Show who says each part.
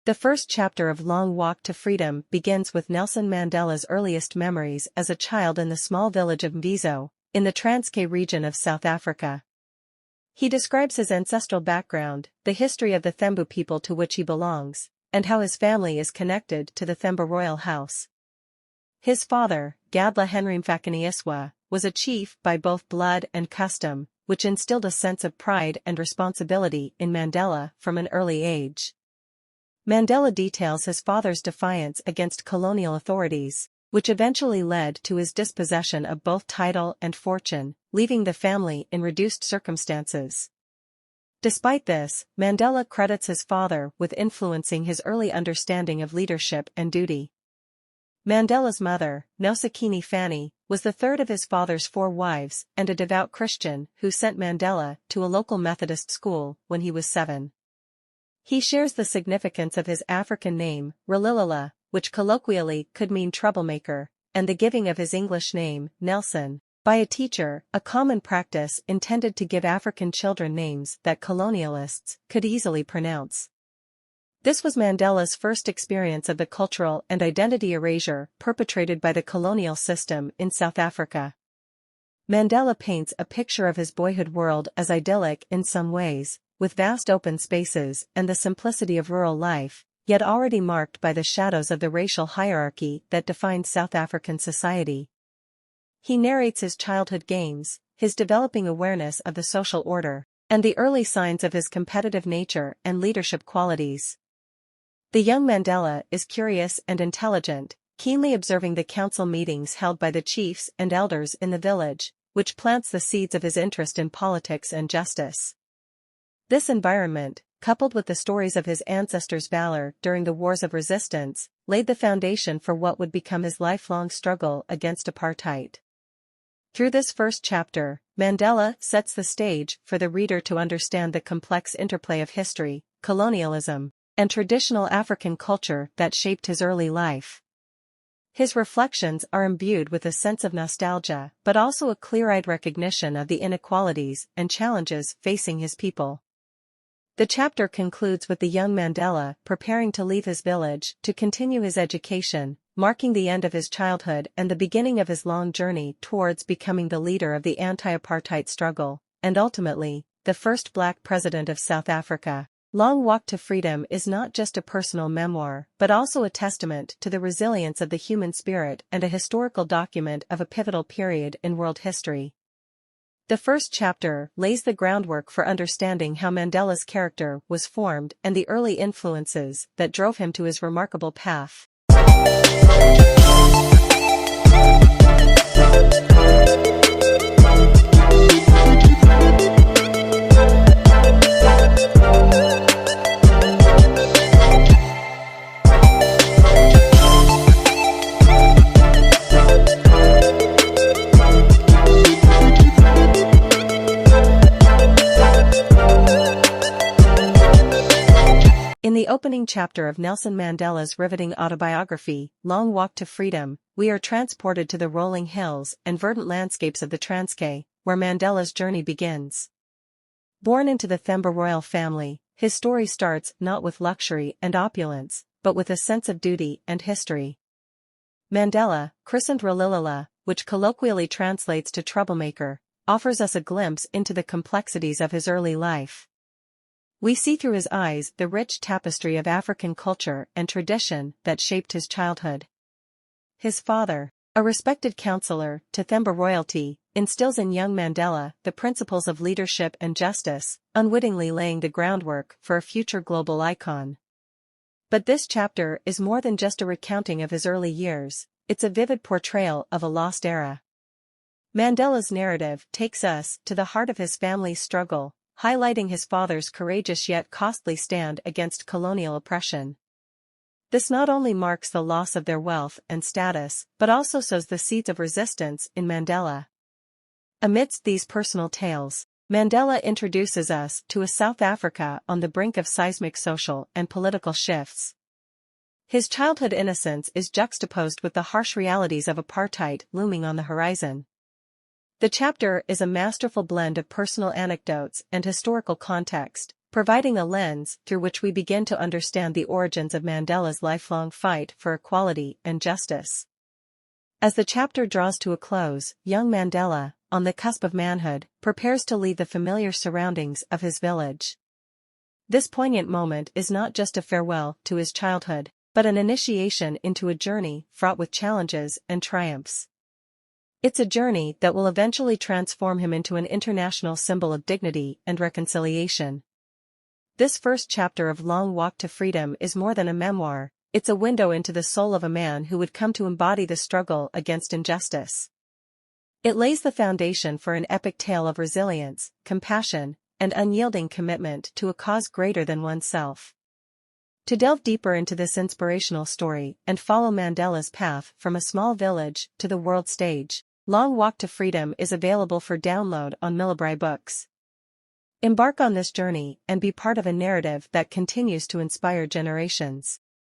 Speaker 1: The first chapter of Long Walk to Freedom begins with Nelson Mandela's earliest memories as a child in the small village of Mbizo, in the Transkei region of South Africa. He describes his ancestral background, the history of the Thembu people to which he belongs, and how his family is connected to the Thembu royal house. His father, Gadla Henry Mfakaniiswa, was a chief by both blood and custom, which instilled a sense of pride and responsibility in Mandela from an early age. Mandela details his father's defiance against colonial authorities, which eventually led to his dispossession of both title and fortune, leaving the family in reduced circumstances. Despite this, Mandela credits his father with influencing his early understanding of leadership and duty. Mandela's mother, Nosekeni Fanny, was the third of his father's 4 wives and a devout Christian who sent Mandela to a local Methodist school when he was 7. He shares the significance of his African name, Ralilala, which colloquially could mean troublemaker, and the giving of his English name, Nelson, by a teacher, a common practice intended to give African children names that colonialists could easily pronounce. This was Mandela's first experience of the cultural and identity erasure perpetrated by the colonial system in South Africa. Mandela paints a picture of his boyhood world as idyllic in some ways, with vast open spaces and the simplicity of rural life, yet already marked by the shadows of the racial hierarchy that defined South African society. He narrates his childhood games, his developing awareness of the social order, and the early signs of his competitive nature and leadership qualities. The young Mandela is curious and intelligent, keenly observing the council meetings held by the chiefs and elders in the village, which plants the seeds of his interest in politics and justice. This environment, coupled with the stories of his ancestors' valor during the wars of resistance, laid the foundation for what would become his lifelong struggle against apartheid. Through this first chapter, Mandela sets the stage for the reader to understand the complex interplay of history, colonialism, and traditional African culture that shaped his early life. His reflections are imbued with a sense of nostalgia, but also a clear-eyed recognition of the inequalities and challenges facing his people. The chapter concludes with the young Mandela preparing to leave his village to continue his education, marking the end of his childhood and the beginning of his long journey towards becoming the leader of the anti-apartheid struggle, and ultimately, the first Black president of South Africa. Long Walk to Freedom is not just a personal memoir, but also a testament to the resilience of the human spirit and a historical document of a pivotal period in world history. The first chapter lays the groundwork for understanding how Mandela's character was formed and the early influences that drove him to his remarkable path. In the opening chapter of Nelson Mandela's riveting autobiography, Long Walk to Freedom, we are transported to the rolling hills and verdant landscapes of the Transkei, where Mandela's journey begins. Born into the Thembu royal family, his story starts not with luxury and opulence, but with a sense of duty and history. Mandela, christened Ralilala, which colloquially translates to troublemaker, offers us a glimpse into the complexities of his early life. We see through his eyes the rich tapestry of African culture and tradition that shaped his childhood. His father, a respected counselor to Thembu royalty, instills in young Mandela the principles of leadership and justice, unwittingly laying the groundwork for a future global icon. But this chapter is more than just a recounting of his early years, it's a vivid portrayal of a lost era. Mandela's narrative takes us to the heart of his family's struggle, highlighting his father's courageous yet costly stand against colonial oppression. This not only marks the loss of their wealth and status, but also sows the seeds of resistance in Mandela. Amidst these personal tales, Mandela introduces us to a South Africa on the brink of seismic social and political shifts. His childhood innocence is juxtaposed with the harsh realities of apartheid looming on the horizon. The chapter is a masterful blend of personal anecdotes and historical context, providing a lens through which we begin to understand the origins of Mandela's lifelong fight for equality and justice. As the chapter draws to a close, young Mandela, on the cusp of manhood, prepares to leave the familiar surroundings of his village. This poignant moment is not just a farewell to his childhood, but an initiation into a journey fraught with challenges and triumphs. It's a journey that will eventually transform him into an international symbol of dignity and reconciliation. This first chapter of Long Walk to Freedom is more than a memoir, it's a window into the soul of a man who would come to embody the struggle against injustice. It lays the foundation for an epic tale of resilience, compassion, and unyielding commitment to a cause greater than oneself. To delve deeper into this inspirational story and follow Mandela's path from a small village to the world stage, Long Walk to Freedom is available for download on Millibri Books. Embark on this journey and be part of a narrative that continues to inspire generations.